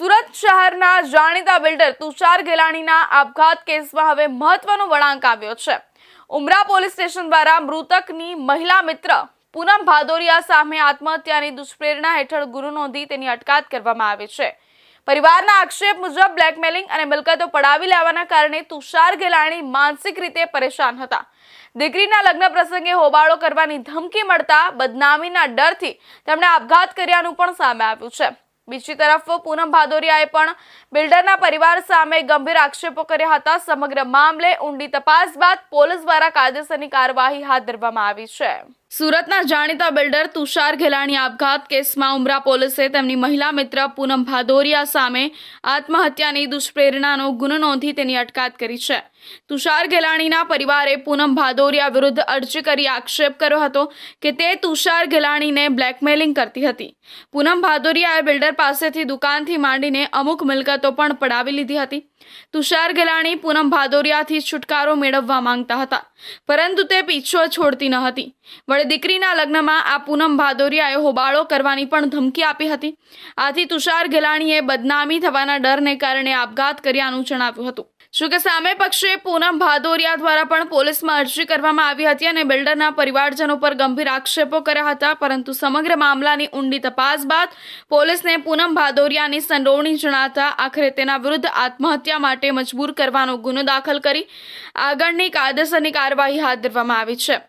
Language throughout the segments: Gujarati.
સુરત શહેરના જાણીતા બિલ્ડર તુષાર ગેલાણીના આપઘાત કેસમાં હવે મહત્વનો વળાંક આવ્યો છે। ઉમરા પોલીસ સ્ટેશન દ્વારા મૃતકની મહિલા મિત્ર પૂનમ ભાદોરિયા સામે આત્મહત્યાની દુષ્પ્રેરણા હેઠળ ગુનો નોંધી તેની અટકાયત કરવામાં આવી છે। પરિવારના આક્ષેપ મુજબ બ્લેકમેલિંગ અને મિલકતો પડાવી લેવાના કારણે તુષાર ગેલાણી માનસિક રીતે પરેશાન હતા। દીકરીના લગ્ન પ્રસંગે હોબાળો કરવાની ધમકી મળતા બદનામીના ડરથી તેમણે આપઘાત કર્યાનું પણ સામે આવ્યું છે। બીજી તરફ પૂનમ ભાદોરિયાએ પણ બિલ્ડરના પરિવાર સામે ગંભીર આક્ષેપો કર્યા હતા। સમગ્ર મામલે ઊંડી તપાસ બાદ પોલીસ દ્વારા કાયદેસરની કાર્યવાહી હાથ ધરવામાં આવી છે। સુરતના જાણીતા બિલ્ડર તુષાર ગેલાણી આપઘાત કેસમાં ઉમરા પોલીસે તેમની મહિલા મિત્ર પૂનમ ભાદોરિયા સામે આત્મહત્યાની દુષ્પ્રેરણાનો ગુનો નોંધી તેની અટકાયત કરી છે। તુષાર ગેલાણીના પરિવારે પૂનમ ભાદોરિયા વિરુદ્ધ અરજી કરી આક્ષેપ કર્યો હતો કે તે તુષાર ગેલાણીને બ્લેકમેલિંગ કરતી હતી। પૂનમ ભાદોરિયાએ બિલ્ડર પાસેથી દુકાનથી માંડીને અમુક મિલકતો પણ પડાવી લીધી હતી। તુષાર ગેલાણી પૂનમ ભાદોરિયાથી છુટકારો મેળવવા માંગતા હતા, પરંતુ તે પીછો છોડતી ન હતી। વળી દીકરીના લગ્નમાં આ પૂનમ ભાદોરિયાએ હોબાળો કરવાની પણ ધમકી આપી હતી। આથી તુષાર ગેલાણીએ બદનામી થવાના ડરને કારણે આપઘાત કર્યાનું જણાવ્યું હતું। જોકે સામે પક્ષે પૂનમ ભાદોરિયા દ્વારા પણ પોલીસમાં અરજી કરવામાં આવી હતી અને બિલ્ડરના પરિવારજનો પર ગંભીર આક્ષેપો કર્યા હતા, પરંતુ સમગ્ર મામલાની ઊંડી તપાસ બાદ પોલીસને પૂનમ ભાદોરિયાની સંડોવણી જણાતા આખરે તેના વિરુદ્ધ આત્મહત્યા માટે મજબૂર કરવાનો ગુનો દાખલ કરી આગળની કાયદેસરની કાર્યવાહી હાથ ધરવામાં આવી છે।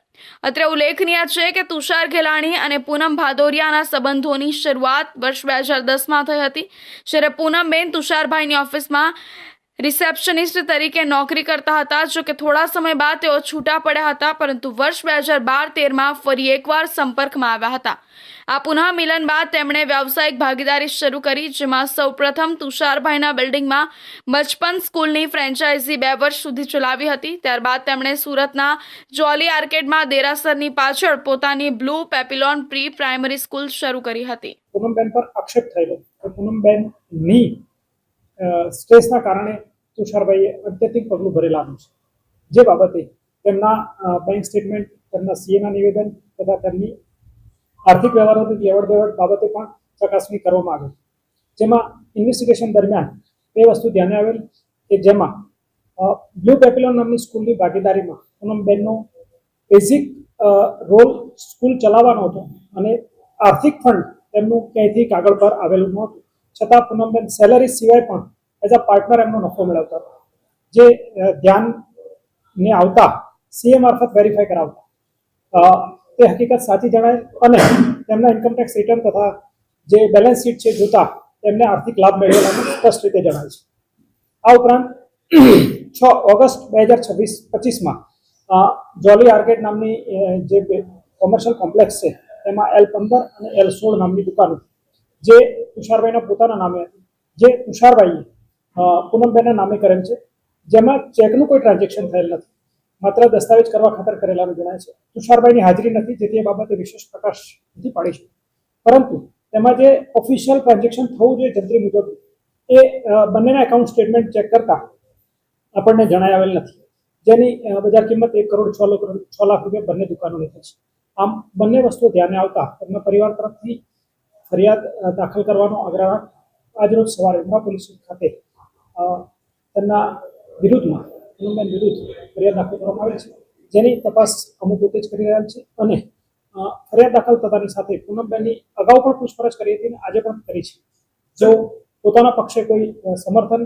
અત્રે ઉલ્લેખનીય છે કે તુષાર ગેલાણી અને પૂનમ ભાદોરિયાના સંબંધોની શરૂઆત વર્ષ 2010માં થઈ હતી, જ્યારે પૂનમબેન તુષારભાઈની ઓફિસમાં રિસેપ્શનિસ્ટ તરીકે નોકરી કરતા હતા। જો કે થોડા સમય બાદ તેઓ છૂટા પડ્યા હતા, પરંતુ વર્ષ 2012-13માં ફરી એકવાર સંપર્કમાં આવ્યા હતા। આ પુનઃ મિલન બાદ તેમણે વ્યાવસાયિક ભાગીદારી શરૂ કરી, જેમાં સૌપ્રથમ તુષારભાઈના બિલ્ડિંગમાં બચપન સ્કૂલની ફ્રેન્ચાઇઝી 2 વર્ષ સુધી ચલાવી હતી। ત્યારબાદ તેમણે સુરતના જોલી આર્કેડમાં દેરાસરની પાછળ પોતાની blue Papillon pre primary school શરૂ કરી હતી। પૂનમબેન પર આક્ષેપ થયેલો કે પૂનમબેનની સ્ટ્રેસના કારણે તુષારભાઈએ અત્યધિક પગલું ભરેલાનું છે, જે બાબતે તેમના બેંક સ્ટેટમેન્ટ, તેમના સીએના નિવેદન તથા તેમની આર્થિક વ્યવહારોની લેવડ-દેવડ બાબતે પણ ચકાસણી કરવામાં આવી, જેમાં ઇન્વેસ્ટિગેશન દરમિયાન એ વસ્તુ ધ્યાને આવેલ કે જેમાં બ્લુ પેપિલોન નામની સ્કૂલની ભાગીદારીમાં પૂનમબેનનો બેઝિક રોલ સ્કૂલ ચલાવવાનો હતો અને આર્થિક ફંડ તેમનું ક્યાંયથી કાગળ પર આવેલું નહોતું, છતાં પૂનમબેન સેલરી સિવાય પણ એઝ અ પાર્ટનર એમનો નફો મેળવતા હતા, જે ધ્યાનને આવતા સીએ મારફત વેરીફાઈ કરાવતા તે હકીકત સાચી જણાય અને તેમના ઇન્કમટેક્સ રિટર્ન તથા જે બેલેન્સ શીટ છે જોતા તેમને આર્થિક લાભ મેળવેલાનું સ્પષ્ટ રીતે જણાય છે। આ ઉપરાંત 6 ઓગસ્ટ 2025માં જોલી આર્કેડ નામની જે કોમર્શિયલ કોમ્પ્લેક્સ છે તેમાં L15 અને L16 નામની દુકાનો જે તુષારભાઈના પોતાના નામે હતી, જે તુષારભાઈએ પૂનમબેનના નામે કરેલ છે, જેમાં ચેકનું કોઈ ટ્રાન્ઝેક્શન થયેલ નથી, માત્ર દસ્તાવેજ કરવા ખાતર કરેલાનું જણાય છે। તુષારભાઈની હાજરી નથી, જેથી એ બાબતે વિશેષ પ્રકાશ નથી પાડી છે, પરંતુ તેમાં જે ઓફિશિયલ ટ્રાન્ઝેક્શન થવું જોઈએ જંત્રી મુજબ એ બંનેના એકાઉન્ટ સ્ટેટમેન્ટ ચેક કરતા આપણને જણાય આવેલ નથી, જેની બજાર કિંમત 1,06 લાખ રૂપિયા બંને દુકાનોની થઈ છે। આમ બંને વસ્તુઓ ધ્યાને આવતા તેમના પરિવાર તરફથી ફરિયાદ દાખલ કરવાનો આગ્રહ આજરોજ સવારે ઉમરા પોલીસ ખાતે તેમના વિરુદ્ધમાં પૂનમબેન વિરુદ્ધ ફરિયાદ દાખલ કરવામાં આવેલ છે, જેની તપાસ અમુક ઉત્તેજ કરી રહ્યા છે અને ફરિયાદ દાખલ થતાની સાથે પૂનમબેનની અગાઉ પણ પૂછપરછ કરી હતી અને આજે પણ કરી છે। જો પોતાના પક્ષે કોઈ સમર્થન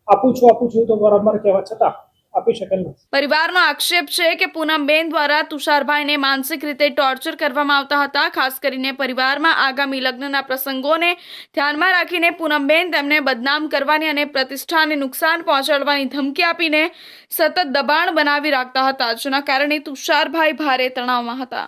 આપું છું તો વારંવાર કહેવા છતાં આપી શકેલ નથી। પરિવારનો આક્ષેપ છે કે પૂનમબેન દ્વારા તુષારભાઈને માનસિક રીતે ટોર્ચર કરવામાં આવતા હતા। ખાસ કરીને પરિવારમાં આગામી લગ્નના પ્રસંગોને ધ્યાનમાં રાખીને પૂનમબેન તેમને બદનામ કરવાની અને પ્રતિષ્ઠાને નુકસાન પહોંચાડવાની ધમકી આપીને સતત દબાણ બનાવી રાખતા હતા, જેના કારણે તુષારભાઈ ભારે તણાવમાં હતા।